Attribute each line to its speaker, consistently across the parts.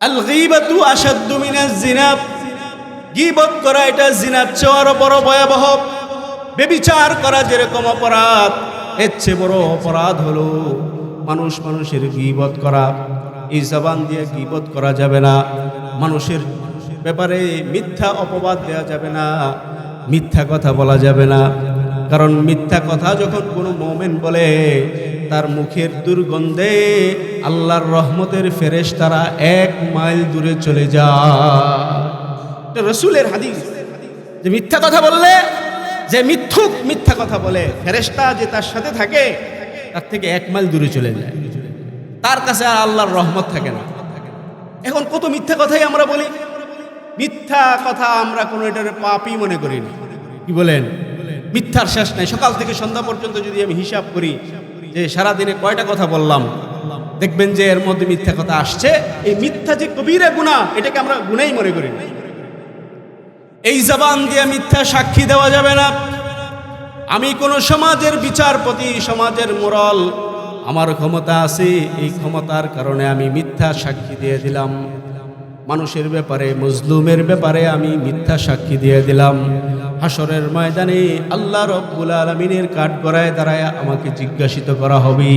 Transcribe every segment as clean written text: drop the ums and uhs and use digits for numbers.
Speaker 1: আল গীবাতু আশাদ্দু মিনাজ জিনা, গীবত করা এটা জিনার চেয়ে আরো বড় ভয়াবহ। ব্যভিচার করা যেরকম অপরাধ, এর চেয়ে বড় অপরাধ হলো মানুষের গীবত করা। এই জবান দিয়ে গীবত করা যাবে না, মানুষের ব্যাপারে মিথ্যা অপবাদ দেওয়া যাবে না, মিথ্যা কথা বলা যাবে না। কারণ মিথ্যা কথা যখন কোনো মুমিন বলে, তার মুখের দুর্গন্ধে আল্লাহর রহমতের ফেরেশতারা 1 মাইল দূরে চলে যায়। এটা রাসূলের হাদিস যে মিথ্যা কথা বললে, যে মিথ্যুক মিথ্যা কথা বলে, ফেরেশতা যে তার সাথে থাকে তার থেকে 1 মাইল দূরে চলে যায়, তার কাছে আর আল্লাহর রহমত থাকে না। এখন কত মিথ্যা কথাই আমরা বলি, মিথ্যা কথা আমরা কোনো এটার পাপই মনে করি না। কি বলেন? মিথ্যার শেষ নাই। সকাল থেকে সন্ধ্যা পর্যন্ত যদি আমি হিসাব করি যে সারাদিনে কয়টা কথা বললাম, দেখবেন যে এর মধ্যে মিথ্যা কথা আসছে। এই মিথ্যা যে কবিরা গুনাহ, এটাকে আমরা গুনাই মনে করি না। এই জবান দিয়ে মিথ্যা সাক্ষী দেওয়া যাবে না। আমি কোন সমাজের বিচারপতি, সমাজের মোরাল, আমার ক্ষমতা আছে, এই ক্ষমতার কারণে আমি মিথ্যা সাক্ষী দিয়ে দিলাম। মানুষের ব্যাপারে, মজলুমের ব্যাপারে আমি মিথ্যা সাক্ষী দিয়ে দিলাম। হাসরের ময়দানে আল্লাহ রব্বুল আলামিনের কাঠগড়ায় দাঁড়ায় আমাকে জিজ্ঞাসিত করা হবে।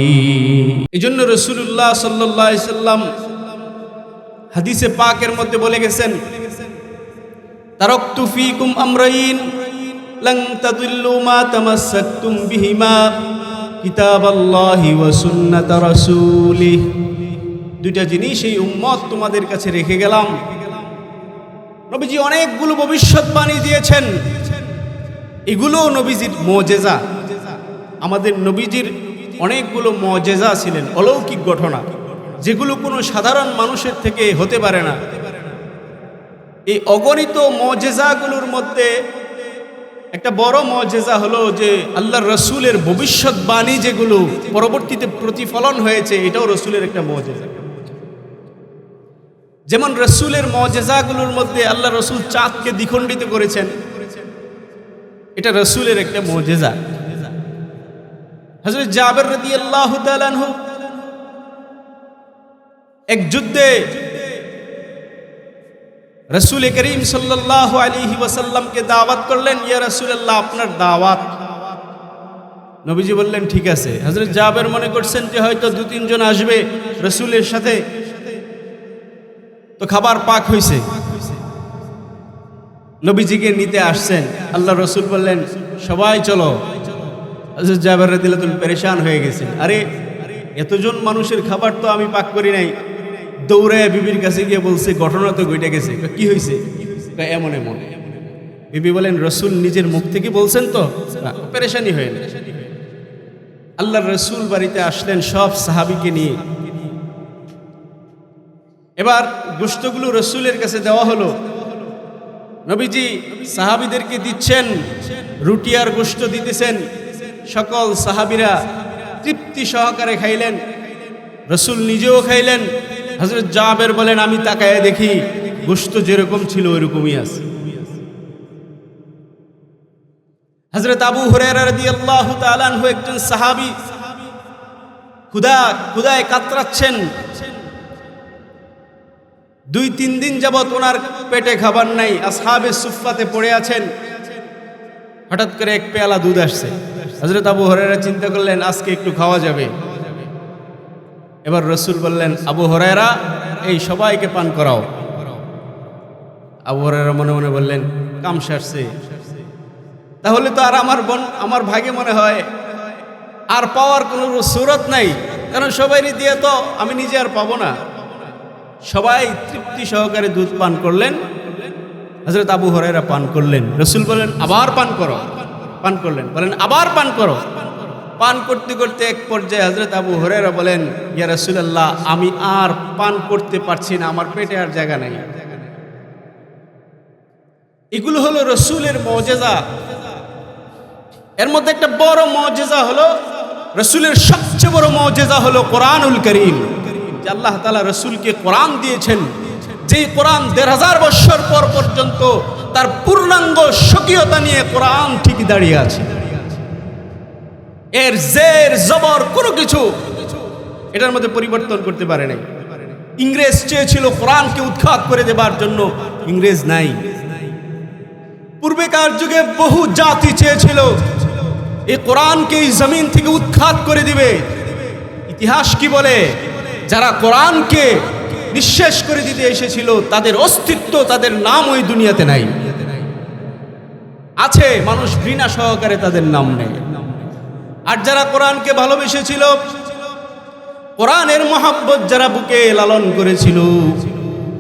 Speaker 1: এজন্য রাসূলুল্লাহ সাল্লাল্লাহু আলাইহি সাল্লাম হাদিসে পাকের মধ্যে বলে গেছেন, তারাকতু ফীকুম আমরাইন লান তাদিল্লু মা তামাসসাকতুম বিহিমা কিতাবাল্লাহি ওয়া সুন্নাত রাসূলিহ। দুইটা জিনিস এই উম্মত তোমাদের কাছে রেখে গেলাম। নবীজি অনেকগুলো ভবিষ্যৎবাণী দিয়েছেন, এগুলো নবীজির মুজিজা। আমাদের নবীজির অনেকগুলো মুজিজা ছিলেন, অলৌকিক ঘটনা, যেগুলো কোনো সাধারণ মানুষের থেকে হতে পারে না। এই অগণিত মুজিজাগুলোর মধ্যে একটা বড় মুজিজা হলো যে আল্লাহর রাসূলের ভবিষ্যৎবাণী যেগুলো পরবর্তীতে প্রতিফলন হয়েছে, এটাও রাসূলের একটা মুজিজা। যেমন রাসূলের মুজিজাগুলোর মধ্যে আল্লাহ রাসূল চাঁদকে দ্বিখণ্ডিত করেছেন, এটা রাসূলের একটা মুজিজা। হযরত জাবের রাদিয়াল্লাহু তাআলা আনহু এক যুদ্ধে রাসূল করিম সাল্লাল্লাহু আলাইহি ওয়াসাল্লামকে দাওয়াত করলেন, ইয়া রাসূলুল্লাহ আপনার দাওয়াত। নবীজি বললেন ঠিক আছে। হযরত জাবের মনে করছেন যে হয়তো 2-3 জন আসবে রাসূলের সাথে, তো খাবার পাক হইছে, নবীজিকে নিতে আসছেন। আল্লাহ রাসূল বললেন সবাই চলো। হযরত জাবের রাদিয়াল্লাহু তাআলা পেরেশান হয়ে গেছেন, আরে এতজন মানুষের খাবার তো আমি পাক করি নাই। দৌড়ায় বিবির কাছে গিয়ে বলছে ঘটনা তো ঘটে গেছে। কি হয়েছে? এমন এমন। বিবি বলেন রাসূল নিজের মুখ থেকে বলছেন তো? পেরেশানি হয়ে না। আল্লাহর রাসূল বাড়িতে আসলেন সব সাহাবীকে নিয়ে। এবার গোশতগুলো রাসূলের কাছে দেওয়া হলো। নবীজি সাহাবীদেরকে দিচ্ছেন, রুটি আর গোশত দিতেছেন। সকল সাহাবীরা তৃপ্তি সহকারে খাইলেন, রাসূল নিজেও খাইলেন। হযরত জাবের বলেন আমি তাকায় দেখি গোশত যেরকম ছিল ওইরকমই আছে। হযরত আবু হুরায়রা রাদিয়াল্লাহু তাআলা আনহু একজন সাহাবী, ক্ষুধায় কাতরাচ্ছেন। 2-3 দিন যাবত ওনার পেটে খাবার নাই, আসহাবে সুফফাতে পড়ে আছেন। হঠাৎ করে এক পেয়ালা দুধ আসছে। হযরত আবু হুরায়রা চিন্তা করলেন আজকে একটু খাওয়া যাবে। এবার রাসূল বললেন আবু হুরায়রা এই সবাইকে পান করাও। আবু হুরায়রা মনে মনে বললেন কাম সারছে, তাহলে তো আর আমার ভাগে মনে হয় আর পাওয়ার কোনো সুরত নাই, কারণ সবাইরই দিয়ে তো আমি নিজে আর পাবো না। সবাই তৃপ্তি সহকারে দুধ পান করলেন। হযরত আবু হুরায়রা পান করলেন। রাসূল বলেন আবার পান করো। পান করলেন, বলেন আবার পান করো। পান করতে করতে এক পর্যায়ে হযরত আবু হুরায়রা বলেন ইয়া রাসূলুল্লাহ আমি আর পান করতে পারছি না, আমার পেটে আর জায়গা নাই। এগুলো হলো রাসূলের মুজিজা। এর মধ্যে একটা বড় মুজিজা হলো, রাসূলের সবচেয়ে বড় মুজিজা হলো কোরআনুল কারীম। যে আল্লাহ তাআলা রাসূলকে কোরআন দিয়েছেন, যেই কোরআন ১৫০০ বছর পর পর্যন্ত তার পূর্ণাঙ্গ স্বকীয়তা নিয়ে কোরআন ঠিকই দাঁড়িয়ে আছে। এর জের জবর কোনো কিছু এটার মধ্যে পরিবর্তন করতে পারে নাই। ইংরেজ চেয়েছিল কোরআনকে উৎখাত করে দেবার জন্য, ইংরেজ নাই। পূর্বেকার যুগে বহু জাতি চেয়েছিল এই কোরআনকে এই জমিন থেকে উৎখাত করে দিবে। ইতিহাস কি বলে? যারা কোরআনকে নিঃশেষ করে দিতে এসেছিল তাদের অস্তিত্ব, তাদের নাম ওই দুনিয়াতে নাই। আছে, মানুষ ঘৃণা সহকারে তাদের নাম নেই। আর যারা কোরআনকে ভালোবেসেছিল, কোরআনের মহব্বত যারা বুকে লালন করেছিল,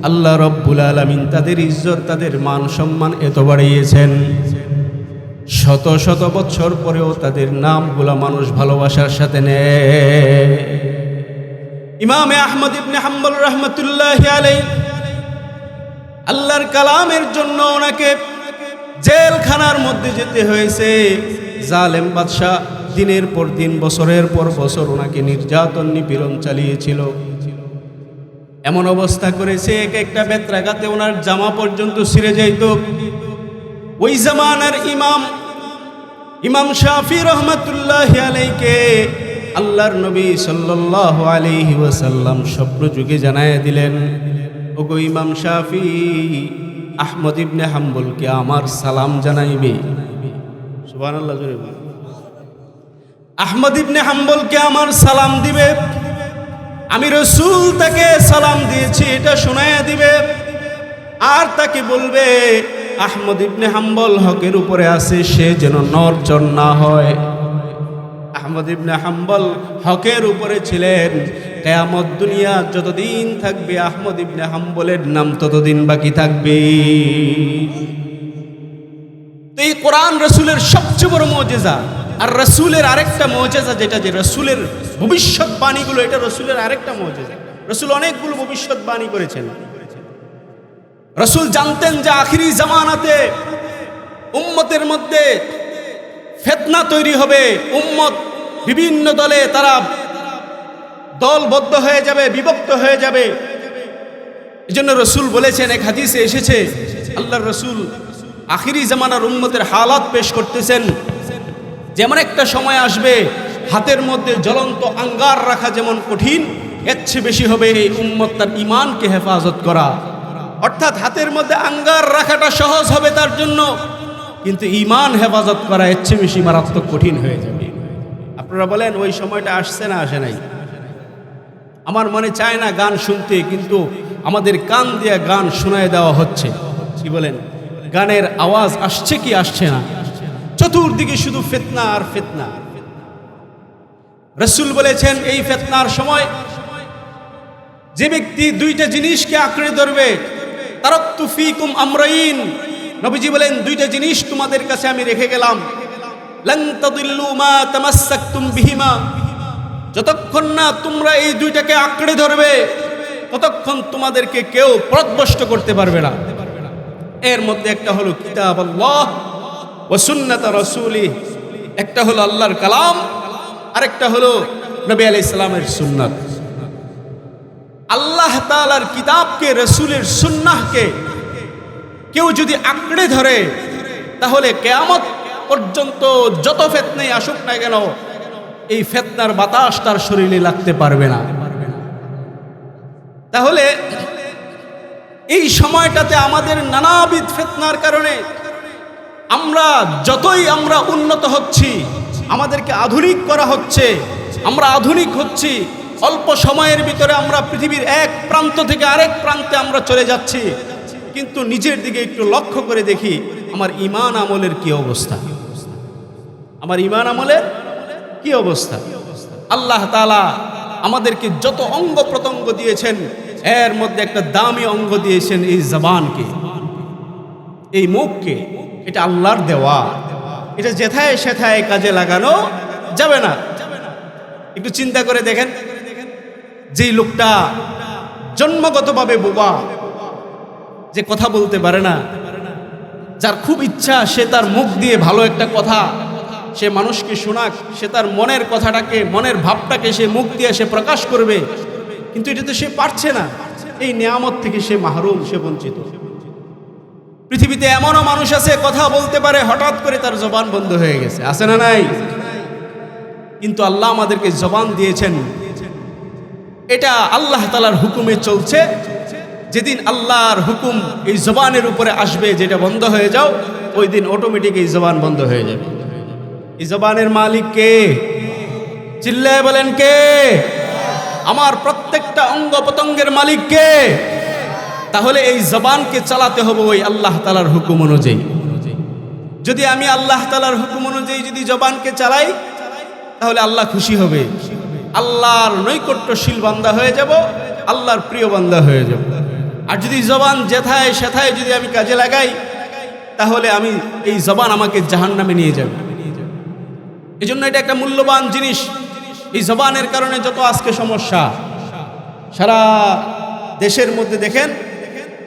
Speaker 1: আল্লাহ রব্বুল আলামিন তাদের ইজ্জত, তাদের মান সম্মান এত বাড়িয়েছেন, শত শত বছর পরেও তাদের নামগুলা মানুষ ভালোবাসার সাথে নেয়। ইমামে আহমদ ইবনে হাম্বল রহমতুল্লাহি আলাইহি আল্লাহর কালামের জন্য ওনাকে জেলখানার মধ্যে যেতে হয়েছে। জালেম বাদশাহ দিনের পর দিন, বছরের পর বছর ওনাকে নির্যাতন নিপীড়ন চালিয়েছিল। এমন অবস্থা করেছে এক একটা বেত্রাঘাতে ওনার জামা পর্যন্ত ছিঁড়ে যাইত। ওই জামানার ইমাম শাফি রহমতুল্লাহি আলাইহিকে আল্লাহর নবী সাল্লাল্লাহু আলাইহি ওয়াসাল্লাম স্বপ্ন যুগে জানায় দিলেন, ওগো ইমাম শাফি, আহমদ ইবনে হাম্বলকে আমার সালাম জানাইবে। সুবহানাল্লাহ, জোরে বলুন। আহমদ ইবনে হাম্বলকে আমার সালাম দিবে, আমি রাসূল তাকে সালাম দিয়েছি এটা শোনায়া দিবে। আর তাকে বলবে আহমদ ইবনে হাম্বল হকের উপরে আছে, সে যেন নড়চড় না হয়। আহমদ ইবনে হাম্বল হকের উপরে ছিলেন। কিয়ামত দুনিয়া যতদিন থাকবে আহমদ ইবনে হাম্বলের নাম ততদিন বাকি থাকবে। তো এই কোরআন রাসূলের সবচেয়ে বড় মুজিজা। আর রাসূলের আরেকটা মুজিজা, যেটা যে রাসূলের ভবিষ্যৎবাণীগুলো, এটা রাসূলের আরেকটা মুজিজা। রাসূল অনেকগুলো ভবিষ্যৎবাণী করেছেন। রাসূল জানতেন যে আখিরি জামানাতে উম্মতের মধ্যে ফিতনা তৈরি হবে, উম্মত বিভিন্ন দলে তারা দলবদ্ধ হয়ে যাবে, বিভক্ত হয়ে যাবে। এজন্য রাসূল বলেছেন, এক হাদিসে এসেছে, আল্লাহর রাসূল আখিরি জামানার উম্মতের হালাত পেশ করতেছেন, যেমন একটা সময় আসবে হাতের মধ্যে জ্বলন্ত আঙ্গার রাখা যেমন কঠিন, এর চেয়ে বেশি হবে এই উম্মত তার ঈমানকে হেফাজত করা। অর্থাৎ হাতের মধ্যে আঙ্গার রাখাটা সহজ হবে তার জন্য, কিন্তু ঈমান হেফাজত করা এর চেয়ে বেশি মারাত্মক কঠিন হয়ে যাবে। আপনারা বলেন ওই সময়টা আসছে না আসে নাই? আমার মনে চায় না গান শুনতে, কিন্তু আমাদের কান দিয়ে গান শোনায় দেওয়া হচ্ছে। কি বলেন? গানের আওয়াজ আসছে কি আসছে না? চতুর্দিকে শুধু ফিতনা আর ফিতনা। রাসূল বলেছেন এই ফিতনার সময় যে ব্যক্তি দুইটা জিনিসকে আঁকড়ে ধরবে, তারাকতু ফীকুম আমরাইন, নবীজি বলেন দুইটা জিনিস তোমাদের কাছে আমি রেখে গেলাম, লান তাদিল্লু মা তামাসসাকতুম বিহিমা, যতক্ষণ না তোমরা এই দুইটাকে আঁকড়ে ধরবে ততক্ষণ তোমাদেরকে কেউ পথভ্রষ্ট করতে পারবে না। এর মধ্যে একটা হলো কিতাব আল্লাহ ওয়া সুন্নাত রাসূলি, একটা হলো আল্লাহর কালাম, আরেকটা হলো নবী আলাইহিস সালামের সুন্নাত। আল্লাহ তাআলার কিতাবকে, রাসূলের সুন্নাহকে কেউ যদি আঁকড়ে ধরে তাহলে কিয়ামত পর্যন্ত যত ফিতনাই আসুক না কেন এই ফিতনার বাতাস তার শরীরে লাগতে পারবে না। তাহলে এই সময়টাতে আমাদের নানাবিধ ফিতনার কারণে যতই আমরা উন্নত হচ্ছি, আমাদেরকে আধুনিক করা হচ্ছে, আমরা আধুনিক হচ্ছি, অল্প সময়ের ভিতরে আমরা পৃথিবীর এক প্রান্ত থেকে আরেক প্রান্তে আমরা চলে যাচ্ছি, কিন্তু নিজের দিকে একটু লক্ষ্য করে দেখি আমার ঈমান আমলের কি অবস্থা, আমার ঈমান আমলের কি অবস্থা। আল্লাহ তাআলা আমাদেরকে যত অঙ্গ প্রত্যঙ্গ দিয়েছেন এর মধ্যে একটা দামি অঙ্গ দিয়েছেন এই জবানকে, এই মুখকে। এটা আল্লাহর দেওয়া, এটা যেথায় সেথায় কাজে লাগানো যাবে না। একটু চিন্তা করে দেখেন, যেই লোকটা জন্মগতভাবে বোবা, যে কথা বলতে পারে না, যার খুব ইচ্ছা সে তার মুখ দিয়ে ভালো একটা কথা সে মানুষকে শোনাক, সে তার মনের কথাটাকে, মনের ভাবটাকে সে মুখ দিয়ে সে প্রকাশ করবে, কিন্তু এটা তো সে পারছে না। এই নিয়ামত থেকে সে মাহরুম, সে বঞ্চিত। পৃথিবীতে এমনও মানুষ আছে কথা বলতে পারে, হঠাৎ করে তার জবান বন্ধ হয়ে গেছে, আছে না নাই? কিন্তু আল্লাহ আমাদেরকে জবান দিয়েছেন, এটা আল্লাহ তাআলার হুকুমে চলছে। যেদিন আল্লাহর হুকুম এই জবানের উপরে আসবে, যেটা বন্ধ হয়ে যাও, ওই দিন অটোমেটিক এই জবান বন্ধ হয়ে যাবে। এই জবানের মালিক কে? চিল্লায় বলেন কে? আমার প্রত্যেকটা অঙ্গ প্রত্যঙ্গের মালিক কে? তাহলে এই জবানকে চালাতে হবে ওই আল্লাহ তাআলার হুকুম অনুযায়ী। যদি আমি আল্লাহ তাআলার হুকুম অনুযায়ী যদি জবানকে চালাই, তাহলে আল্লাহ খুশি হবে, আল্লাহর নৈকট্যশীল বান্দা হয়ে যাব, আল্লাহর প্রিয় বান্দা হয়ে যাব। আর যদি জবান যেথায় সেথায় যদি আমি কাজে লাগাই, তাহলে এই জবান আমাকে জাহান্নামে নিয়ে যাবে। এই জন্য এটা একটা মূল্যবান জিনিস। এই জবানের কারণে যত আজকে সমস্যা সারা দেশের মধ্যে দেখেন,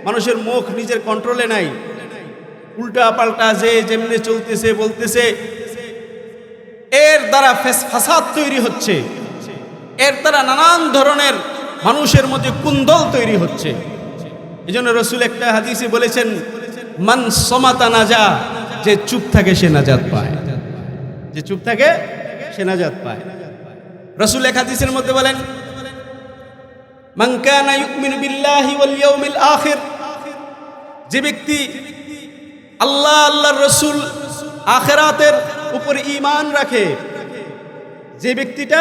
Speaker 1: মানুষের মুখ নিজের কন্ট্রোলে নাই, উল্টা পাল্টা যে যেমনি চলতেছে বলতেছে, এর দ্বারা ফাসাদ তৈরি হচ্ছে, এর দ্বারা নানান ধরনের মানুষের মধ্যে কুন্দল তৈরি হচ্ছে। এই জন্য রসুল একটা হাদিসে বলেছেন, মান সমাতা নাজা, যে চুপ থাকে সে নাজাত পায়, যে চুপ থাকে সে নাজাত পায়। রসুল এক হাদিসের মধ্যে বলেন, মান কানা ইউমিনু বিল্লাহি ওয়াল ইয়াউমিল আখির, যে ব্যক্তি আল্লাহ, আল্লাহর রসুল, আখিরাতের উপরে ঈমান রাখে, যে ব্যক্তিটা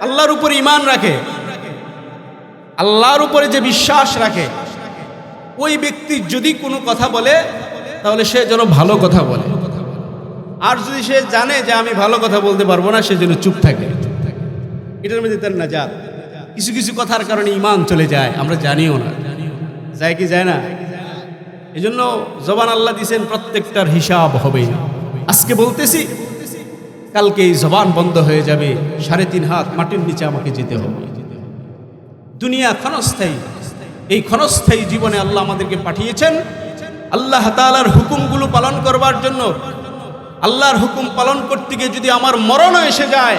Speaker 1: আল্লাহর উপরে ঈমান রাখে, আল্লাহর উপরে যে বিশ্বাস রাখে, ওই ব্যক্তি যদি কোনো কথা বলে, তাহলে সে যেন ভালো কথা বলে। আর যদি সে জানে যে আমি ভালো কথা বলতে পারবো না, সে যেন চুপ থাকে। এটার মধ্যে তার নাজাত। কিছু কিছু কথার কারণে ঈমান চলে যায়, আমরা জানিও না, যায় কি যায় না। এই জন্য জবান আল্লাহ দিয়েছেন, প্রত্যেকটার হিসাব হবে। আজকে বলতেছি, কালকে এই জবান বন্ধ হয়ে যাবে, 3.5 হাত মাটির নিচে আমাকে যেতে হবে। দুনিয়া ক্ষণস্থায়ী, এই ক্ষণস্থায়ী জীবনে আল্লাহ আমাদেরকে পাঠিয়েছেন আল্লাহ তাআলার হুকুমগুলো পালন করবার জন্য। আল্লাহর হুকুম পালন করতে গিয়ে যদি আমার মরণও এসে যায়,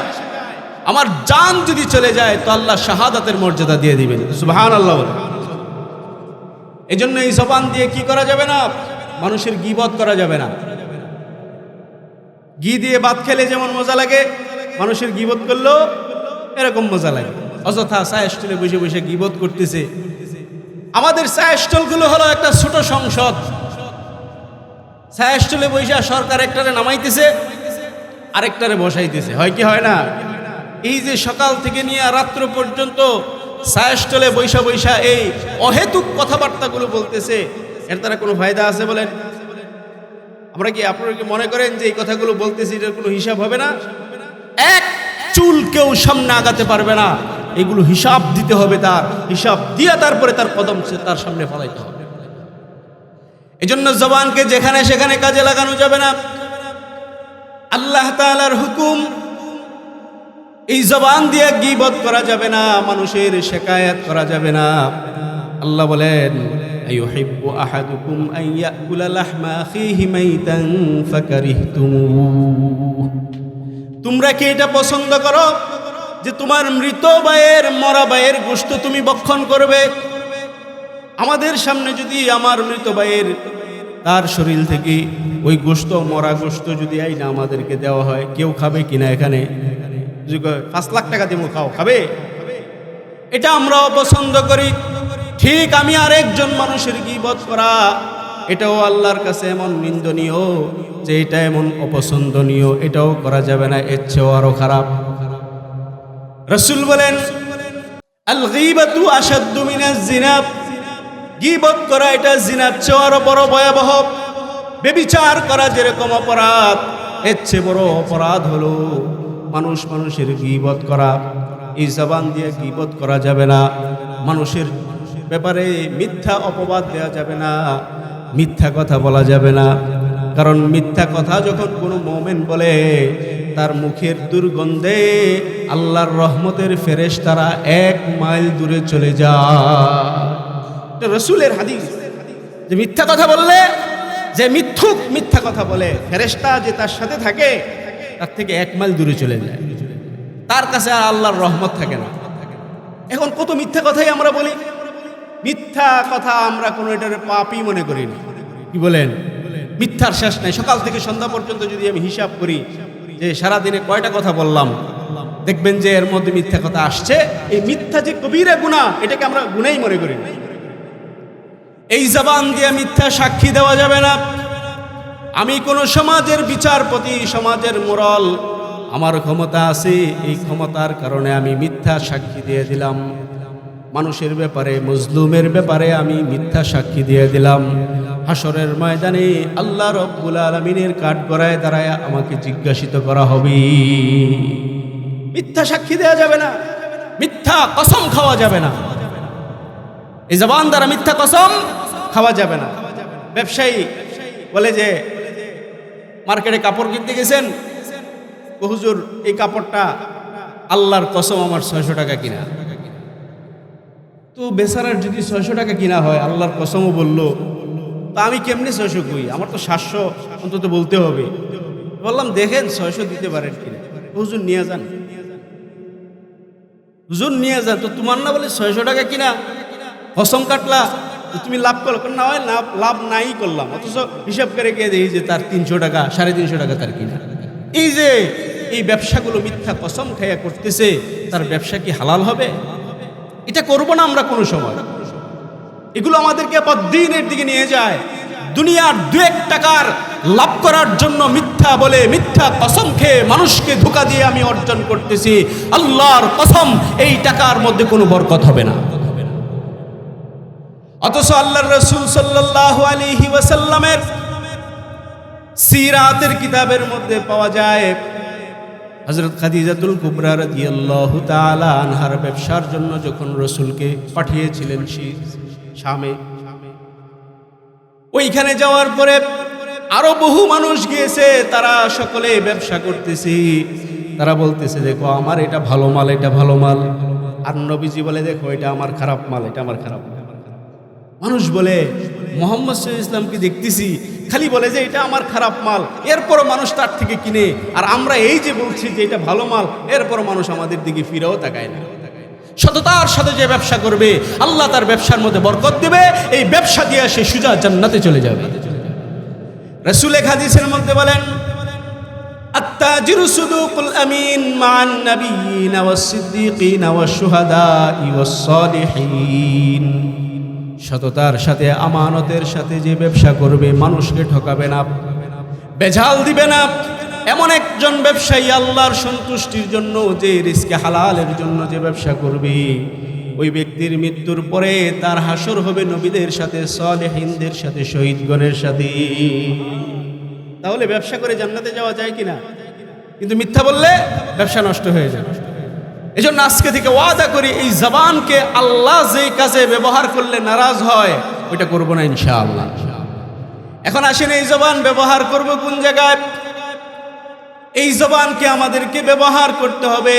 Speaker 1: আমার জান যদি চলে যায়, তো আল্লাহ শাহাদাতের মর্যাদা দিয়ে দিবেন। সুবহানাল্লাহ। এই জন্য এই জবান দিয়ে কি করা যাবে না? মানুষের গীবত করা যাবে না। ঘি দিয়ে ভাত খেলে যেমন মজা লাগে, মানুষের গীবত করলেও এরকম মজা লাগে। অযথা চায়ের স্টলে বসে বসে গীবত করতেছে। আমাদের চায়ের স্টলগুলো হলো একটা ছোট সংসদ। চায়ের স্টলে বসে সরকার একটারে নামাইতেছে, আরেকটারে বসাইতেছে, হয় কি হয় না? এই যে সকাল থেকে নিয়ে রাত্র পর্যন্ত চায়ের স্টলে বৈশা বৈশা এই অহেতুক কথাবার্তাগুলো বলতেছে, এর দ্বারা কোনো ফায়দা আছে বলেন? আপনারা কি মনে করেন যে এই কথাগুলো বলতেছি এটার কোনো হিসাব হবে না? এক চুল কেউ সামনে আগাতে পারবে না, এগুলো হিসাব দিতে হবে। তার হিসাব দিয়ে তারপরে তার কদম তার সামনে ফলাইতে হবে। এই জন্য জবানকে যেখানে সেখানে কাজে লাগানো যাবে না। আল্লাহ তাআলার হুকুম, এই জবান দিয়ে গীবত করা যাবে না, মানুষের শিকায়াত করা যাবে না। আল্লাহ বলেন, আইয়ুহিব্বু আহাদুকুম আন ইয়াকুলা লাহমা আখিহি মাইতান ফাকারিহতুমুহু, তোমরা কি এটা পছন্দ করো যে তোমার মৃত ভাইয়ের, মরা ভাইয়ের গোশত তুমি ভক্ষণ করবে? আমাদের সামনে যদি আমার মৃত ভাইয়ের তার শরীর থেকে ওই গোশত, মরা গোশত যদি আইনা আমাদেরকে দেওয়া হয়, কেউ খাবে কিনা? এখানে 5 লাখ টাকা দিব, খাবে? এটা আমরাও পছন্দ করি। ঠিক আমি আরেকজন মানুষের গীবত করা, এটাও আল্লাহর কাছে এমন নিন্দনীয় যে এটা এমন অপছন্দনীয়, এটাও করা যাবে না, এর চেয়েও আরো খারাপ। রাসূল বলেন, আল গীবাতু আশাদ্দু মিনাজ জিনা, গীবত করা এটা জিনার চেয়েও আরো বড় ভয়াবহ। ব্যভিচার করা যেরকম অপরাধ, এর চেয়ে বড় অপরাধ হলো মানুষের গীবত করা। এই জবান দিয়ে গীবত করা যাবে না, মানুষের ব্যাপারে মিথ্যা অপবাদ দেওয়া যাবে না, মিথ্যা কথা বলা যাবে না। কারণ মিথ্যা কথা যখন কোনো মুমিন বলে, তার মুখের দুর্গন্ধে আল্লাহর রহমতের ফেরেশতারা 1 মাইল দূরে চলে যায়। এটা রাসূলের হাদিস, যে মিথ্যা কথা বললে, যে মিথ্যুক মিথ্যা কথা বলে, ফেরেশতা যে তার সাথে থাকে তার থেকে 1 মাইল দূরে চলে যায়, তার কাছে আর আল্লাহর রহমত থাকে না। এখন কত মিথ্যা কথাই আমরা বলি। মিথ্যা কথা আমরা কোনো এটার পাপই মনে করি না। কি বলেন? মিথ্যার শেষ নাই। সকাল থেকে সন্ধ্যা পর্যন্ত যদি আমি হিসাব করি যে সারাদিনে কয়টা কথা বললাম, দেখবেন যে এর মধ্যে মিথ্যা কথা আসছে। এই মিথ্যা যে কবিরা গুনাহ, এটাকে আমরা গুনাহই মনে করি না। এই জবান দিয়ে মিথ্যা সাক্ষী দেওয়া যাবে না। আমি কোন সমাজের বিচারপতি, সমাজের মোড়ল, আমার ক্ষমতা আছে, এই ক্ষমতার কারণে আমি মিথ্যা সাক্ষী দিয়ে দিলাম। মানুষের ব্যাপারে, মজলুমের ব্যাপারে আমি মিথ্যা সাক্ষী দিয়ে দিলাম। হাসরের ময়দানে আল্লাহ রব্বুল আলামিনের কাঠগড়ায় দাঁড়ায় আমাকে জিজ্ঞাসিত করা হবে। মিথ্যা সাক্ষী দেওয়া যাবে না, মিথ্যা কসম খাওয়া যাবে না। এই জবান দ্বারা মিথ্যা কসম খাওয়া যাবে না। ব্যবসায়ী বলে যে মার্কেটে কাপড় কিনতে গেছেন, হুজুর এই কাপড়টা আল্লাহর কসম আমার 600 টাকা কিনা। তো বেচারার যদি 600 টাকা কিনা হয়, আল্লাহর কসমও বললো, তা আমি কেমনি 600 কই, আমার তো 700 অন্তত বলতে হবে। বললাম দেখেন 600 দিতে পারেন কিনা। হুজুর নিয়ে যান, হুজুর নিয়ে যান। তো তোমার না বলে 600 টাকা কিনা, কসম কাটলা, তো তুমি লাভ করলো না? হয় লাভ নাই করলাম, অথচ হিসাব করে গিয়ে দেখি যে তার 300 টাকা 350 টাকা তার কিনা। এই যে এই ব্যবসাগুলো মিথ্যা কসম খাইয়া করতেছে, তার ব্যবসা কি হালাল হবে? এটা করবো না আমরা কোনো সময়। এগুলো আমাদেরকে বদ্দিনের দিকে নিয়ে যায়। দুনিয়ার 2-1 টাকার লাভ করার জন্য মিথ্যা বলে, মিথ্যা কসম খেয়ে মানুষকে ধোঁকা দিয়ে আমি অর্জন করতেছি। আল্লাহর কসম, এই টাকার মধ্যে কোনো বরকত হবে না। অথচ আল্লাহর রাসূল সাল্লাল্লাহু আলাইহি ওয়াসাল্লামের সিরাতের কিতাবের মধ্যে পাওয়া যায়, হযরত খাদিজাতুল কুবরা রাদিয়াল্লাহু তাআলা আনহার ব্যবসার জন্য যখন রাসূলকে পাঠিয়েছিলেন শামে, ওইখানে যাওয়ার পরে আরো বহু মানুষ গিয়েছে, তারা সকলে ব্যবসা করতেছে। তারা বলতেছে দেখো আমার এটা ভালো মাল, এটা ভালো মাল। আর নবীজি বলে দেখো এটা আমার খারাপ মাল, এটা আমার খারাপ মাল। মানুষ বলে মুহাম্মদ সাল্লাল্লাহু আলাইহি ওয়াসাল্লামকে দেখতেছি খালি বলে যে এটা আমার খারাপ মাল, এরপরও মানুষ তার থেকে কিনে। আর আমরা এই যে বলছি যে এটা ভালো মাল, এরপরও মানুষ আমাদের দিকে ফিরেও তাকায় না। সততার সাথে যে ব্যবসা করবে, আল্লাহ তার ব্যবসার মধ্যে বরকত দেবে। এই ব্যবসা দিয়ে সে সুজা জান্নাতে চলে যাবে। রাসূল এক হাদিসের মধ্যে বলেন, আত-তাজিরু সুদুকুল আমিন মান নাবিয়িনা ওয়াস-সিদ্দিকিনা ওয়াশ-শুহাদা'i ওয়াস-সালিহিন। সততার সাথে, আমানতের সাথে যে ব্যবসা করবে, মানুষকে ঠকাবে না, বেজাল দিবে না, এমন একজন ব্যবসায়ী আল্লাহর সন্তুষ্টির জন্য, যে রিজকে হালালের জন্য যে ব্যবসা করবে, ওই ব্যক্তির মৃত্যুর পরে তার হাসর হবে নবীদের সাথে, সালেহিনদের সাথে, শহীদগণের সাথে। তাহলে ব্যবসা করে জান্নাতে যাওয়া যায় কিনা? কিন্তু মিথ্যা বললে ব্যবসা নষ্ট হয়ে যাবে। এজন্য আজকে থেকে ওয়াদা করি, এই জবানকে আল্লাহ যে কাজে ব্যবহার করলে নারাজ হয়, ওইটা করব না ইনশাআল্লাহ। এখন আসেন, এই জবান ব্যবহার করব কোন জায়গায়? এই জবানকে আমাদেরকে ব্যবহার করতে হবে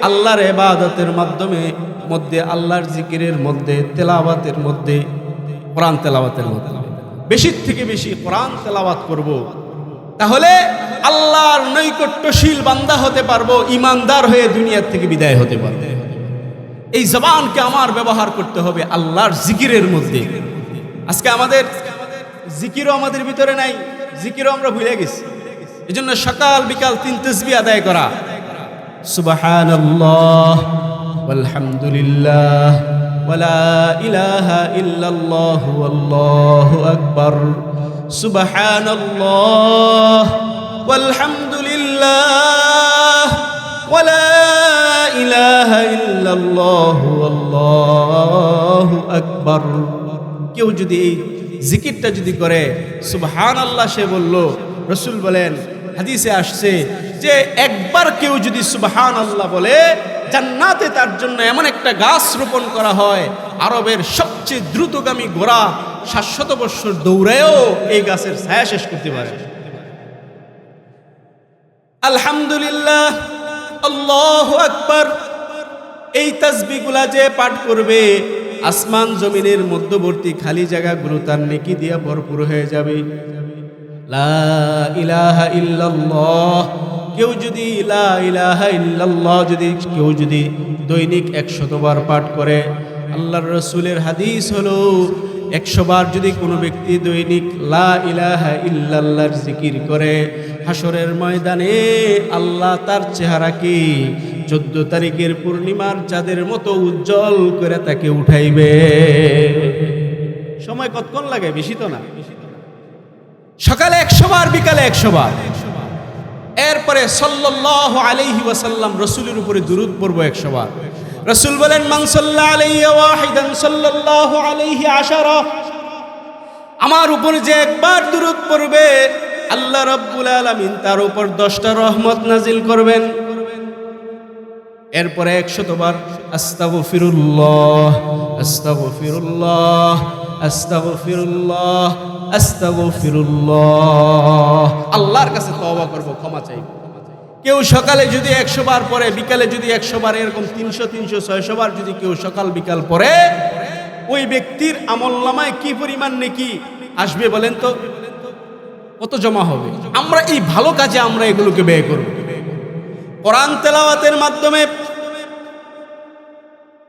Speaker 1: আল্লাহর ইবাদতের মধ্যে, আল্লাহর জিকিরের মধ্যে, তেলাওয়াতের মধ্যে, কোরআন তেলাওয়াতের মধ্যে। বেশি থেকে বেশি কোরআন তেলাওয়াত করব, তাহলে আল্লাহর নৈকট্যশীল বান্দা হতে পারবো, ইমানদার হয়ে দুনিয়ার থেকে বিদায় হতে পারবো। এই জবানকে আমার ব্যবহার করতে হবে আল্লাহর জিকিরের মধ্যে। আজকে আমাদের জিকিরও আমাদের ভিতরে নাই, জিকিরও আমরা ভুলে গেছি। এজন্য সকাল বিকাল 3 তাসবিহ আদায় করা, সুবহানাল্লাহ ওয়ালহামদুলিল্লাহ ওয়ালা ইলাহা ইল্লাল্লাহ ওয়াল্লাহু আকবার, সুবহানাল্লাহ ওয়ালহামদুলিল্লাহ ওয়ালা ইলাহা ইল্লাল্লাহ ওয়াল্লাহু আকবার। কেউ যদি এই জিকিরটা যদি করে, সুবহানাল্লাহ সে বলল, রাসূল বলেন, হাদিসে আসছে যে একবার কেউ যদি সুবহানাল্লাহ বলে, জান্নাতে তার জন্য এমন একটা গাছ রোপণ করা হয়, আরবের সবচেয়ে দ্রুতগামী ঘোড়া 700 বছর দৌড়ায়ও এই গাছের ছায়া শেষ করতে পারে। আলহামদুলিল্লাহ, আল্লাহু আকবার, এই তাসবিহগুলা যে পাঠ করবে, আসমান জমিনের মধ্যবর্তী খালি জায়গাগুলো তার নেকি দিয়ে ভরপুর হয়ে যাবে। লা ইলাহা ইল্লাল্লাহ, কেউ যদি লা ইলাহা ইল্লাল্লাহ কেউ যদি দৈনিক 100 বার পাঠ করে, আল্লাহর রাসূলের হাদিস হলো 100 বার যদি কোনো ব্যক্তি দৈনিক লা ইলাহা ইল্লাল্লাহর জিকির করে, হাসরের ময়দানে আল্লাহ তার চেহারাকে 14 তারিখের পূর্ণিমার চাঁদের মতো উজ্জ্বল করে তাকে উঠাইবে। সময় কতক্ষণ লাগে? বেশি তো না। সকালে 100 বার, বিকালে 100 বার। এরপরে সাল্লাল্লাহু আলাইহি ওয়াসাল্লাম রাসূলের উপরে দুরূদ পড়ব 100 বার। রাসূল বলেন, মান সাল্লা আলাইহি ওয়াহিদান সাল্লাল্লাহু আলাইহি আশারা। আমার উপরে যে একবার দুরূদ পড়বে, আল্লাহ রাব্বুল আলামিন তার উপর 10টা রহমত নাজিল করবেন। এরপরে 100 বার আস্তাগফিরুল্লাহ, আস্তাগফিরুল্লাহ, আস্তাগফিরুল্লাহ, আস্তাগফিরুল্লাহ। আল্লাহর কাছে তওবা করব, ক্ষমা চাইব। কেউ সকালে যদি 100 বার পড়ে, বিকালে যদি 100 বার, এরকম 300, 600 বার যদি কেউ সকাল বিকাল পড়ে, ওই ব্যক্তির আমলনামায় কি পরিমাণ নেকি আসবে বলেন তো? কত জমা হবে? আমরা এই ভালো কাজে আমরা এগুলোকে ব্যয় করব। কোরআন তেলাওয়াতের মাধ্যমে,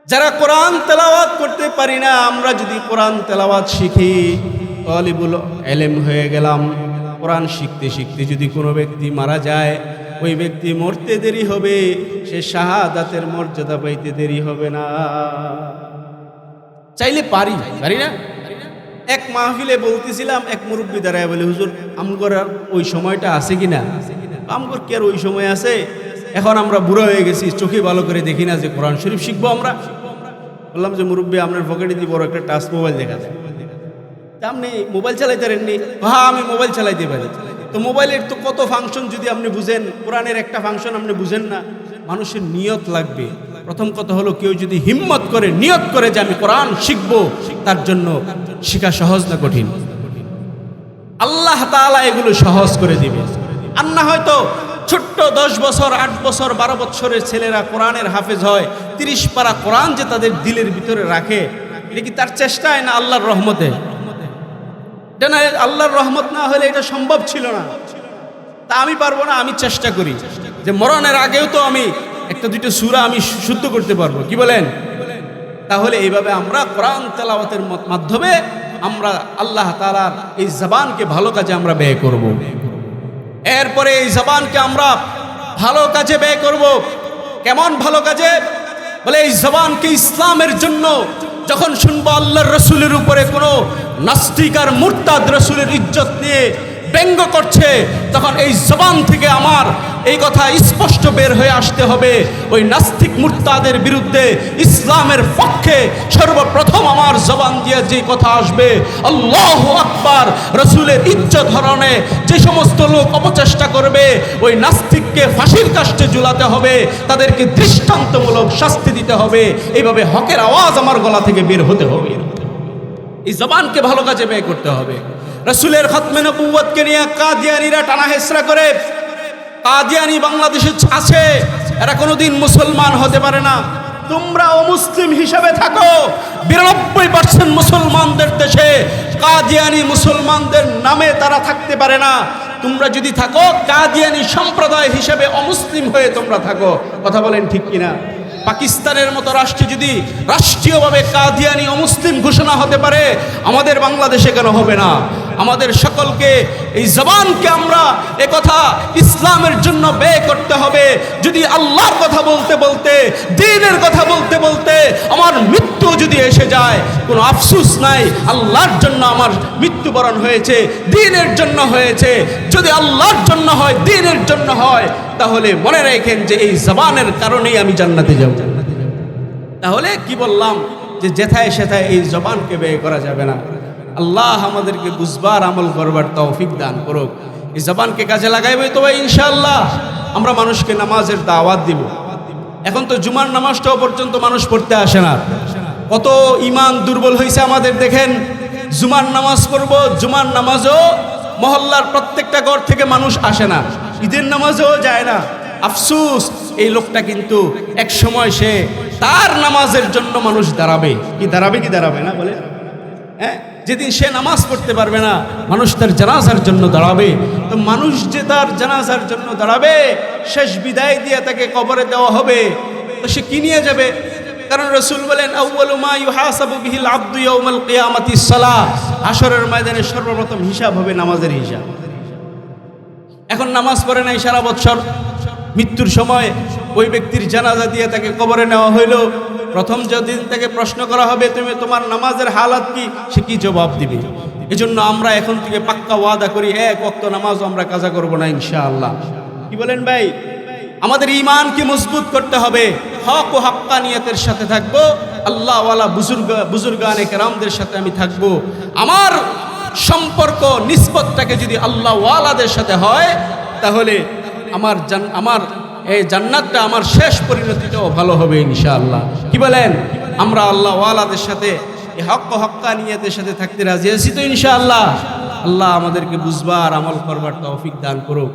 Speaker 1: যারা কোরআন তেলাওয়াত করতে পারি না, আমরা যদি কোরআন তেলাওয়াত শিখি, তালিবুল ইলম হয়ে গেলাম। কোরআন শিখতে শিখতে যদি কোনো ব্যক্তি মারা যায়, ওই ব্যক্তি মরতে দেরি হবে, সে শাহাদাতের মর্যাদা পাইতে দেরি হবে না। চাইলে পারি না। এক মাহফিলে বলতেছিলাম, এক মুরব্বী দাঁড়ায় বলে, হুজুর আমগর ওই সময়টা আছে কিনা? আমগর কি আর ওই সময় আছে? এখন আমরা বুড়ো হয়ে গেছি, চোখে ভালো করে দেখি না যে কোরআন শরীফ শিখবো আমরা। বললাম যে মুরব্বী, আপনার পকেটে দিয়ে বড় একটা টাচ মোবাইল দেখা যায়, আপনি মোবাইল চালাইতে পারেননি? হ্যাঁ, আমি মোবাইল চালাইতে পারি। তো মোবাইলের তো কত ফাংশন যদি আপনি বুঝেন, কোরআনের একটা ফাংশন আপনি বুঝেন না। মানুষের নিয়ত লাগবে। প্রথম কথা হলো, কেউ যদি হিম্মত করে নিয়ত করে যে আমি কোরআন শিখবো, তার জন্য শিখা সহজ না কঠিন? আল্লাহ তাআলা এগুলো সহজ করে দিবে। আর না হয়তো ছোট্ট 10 বছর, 8 বছর, 12 বছরের ছেলেরা কোরআনের হাফেজ হয়, 30 পারা কোরআন যে তাদের দিলের ভিতরে রাখে, এটা কি তার চেষ্টায় না আল্লাহর রহমতে? এটা না, আল্লাহর রহমত না হলে এটা সম্ভব ছিল না। তা আমি পারবো না, আমি চেষ্টা করি যে মরণের আগেও তো আমি 1-2 সূরা আমি শুদ্ধ করতে পারবো, কি বলেন? তাহলে এইভাবে আমরা কোরআন তেলাওয়াতের মাধ্যমে আমরা আল্লাহ তাআলার এই জবানকে ভালো কাজে আমরা ব্যয় করব। এরপরে এই জবানকে আমরা ভালো কাজে ব্যয় করব। কেমন ভালো কাজে? বলে এই জবানকে ইসলামের জন্য যখন শুনবো আল্লাহর রাসূলের উপরে কোনো নাস্তিক আর মুরতাদ রাসূলের ইজ্জত নিয়ে ব্যঙ্গ করছে, তখন এই জবান থেকে আমার এই কথা স্পষ্ট বের হয়ে আসতে হবে, ওই নাস্তিক মুরতাদের বিরুদ্ধে ইসলামের পক্ষে সর্বপ্রথম আমার জবান দিয়ে যে কথা আসবে, আল্লাহু আকবার, রাসূলের ইজ্জত হরণে যে সমস্ত লোক অপচেষ্টা করবে, ওই নাস্তিককে ফাঁসির কাষ্ঠে ঝুলাতে হবে, তাদেরকে দৃষ্টান্তমূলক শাস্তি দিতে হবে। এইভাবে হকের আওয়াজ আমার গলা থেকে বের হতে হবে। এই জবানকে ভালো কাজে ব্যয় করতে হবে। রাসূলের খতমে নবুয়তকে নিয়ে কাদিয়ানীরা টানা হেসরা করে। কাদিয়ানী বাংলাদেশে আছে, এরা কোনোদিন মুসলমান হতে পারে না। তোমরা অমুসলিম হিসাবে থাকো, 92% মুসলমানদের দেশে কাদিয়ানী মুসলমানদের নামে তারা থাকতে পারে না। তোমরা যদি থাকো কাদিয়ানী সম্প্রদায় হিসেবে অমুসলিম হয়ে তোমরা থাকো। কথা বলেন ঠিক কিনা? পাকিস্তানের মতো রাষ্ট্রে যদি রাষ্ট্রীয়ভাবে কাদিয়ানী অমুসলিম ঘোষণা হতে পারে, আমাদের বাংলাদেশে কেন হবে না? আমাদের সকলকে এই জবানকে আমরা একথা ইসলামের জন্য ব্যয় করতে হবে। যদি আল্লাহর কথা বলতে বলতে, দ্বীনের কথা বলতে বলতে আমার মৃত্যু যদি এসে যায়, কোনো আফসোস নাই। আল্লাহর জন্য আমার মৃত্যুবরণ হয়েছে, দ্বীনের জন্য হয়েছে। যদি আল্লাহর জন্য হয়, দ্বীনের জন্য হয়, তাহলে মনে রাখেন যে এই জবানের কারণেই আমি জান্নাতে যাব। তাহলে কি বললাম যে যেথায় সেথায় এই জবানকে ব্যয় করা যাবে না। আল্লাহ আমাদেরকে বুঝবার, আমল করবার তৌফিক দান করুক। এই জবানকে কাজে লাগাইবে তো ইনশাআল্লাহ আমরা মানুষকে নামাজের দাওয়াত দিব। এখন তো জুমার নামাজটাও পর্যন্ত মানুষ পড়তে আসে না। কত ঈমান দুর্বল হয়েছে আমাদের। দেখেন, জুমার নামাজ পড়ব, জুমার নামাজও মহল্লার প্রত্যেকটা ঘর থেকে মানুষ আসে না, ঈদের নামাজও যায় না। আফসোস, এই লোকটা কিন্তু এক সময় সে তার নামাজের জন্য মানুষ দাঁড়াবে। কি দাঁড়াবে না বলে? হ্যাঁ, যেদিন সে নামাজ পড়তে পারবে না, মানুষ তার জানাজার জন্য দাঁড়াবে। তো মানুষ যে তার জানাজার জন্য দাঁড়াবে, শেষ বিদায় দিয়ে তাকে কবরে দেওয়া হবে, তো সে কি নিয়ে যাবে? কারণ রাসূল বলেন, আউয়ালু মা ইউহাসাবু বিহিল আবদু ইয়াউমাল কিয়ামাতিস সালাহ। হাশরের ময়দানে সর্বপ্রথম হিসাব হবে নামাজের হিসাব। এখন নামাজ পড়ে নাই সারা বছর, মৃত্যুর সময় ওই ব্যক্তির জানাজা দিয়ে তাকে কবরে নেওয়া হইলো, প্রথম যেদিন তাকে প্রশ্ন করা হবে তুমি তোমার নামাজের হালাত কি, সে কি জবাব দিবে? এজন্য আমরা এখন থেকে পাক্কা ওয়াদা করি, এক ওয়াক্ত নামাজও আমরা কাজা করব না ইনশাআল্লাহ। কি বলেন ভাই? আমাদের ঈমানকে মজবুত করতে হবে, হক ও হাক্কানিয়তের সাথে থাকবো, আল্লাহওয়ালা বুজুর্গানে কেরামদের সাথে আমি থাকবো। আমার সম্পর্ক নিসবতটাকে যদি আল্লাহওয়ালাদের সাথে হয়, তাহলে আমার এই জান্নাতটা, আমার শেষ পরিণতিটাও ভালো হবে ইনশাআল্লাহ। কি বলেন? আমরা আল্লাহওয়ালাদের সাথে, এই হক ও হাক্কানিয়তের সাথে থাকতে রাজি আছি তো ইনশাআল্লাহ? আল্লাহ আমাদেরকে বুঝবার আমল করবার তৌফিক দান করুক।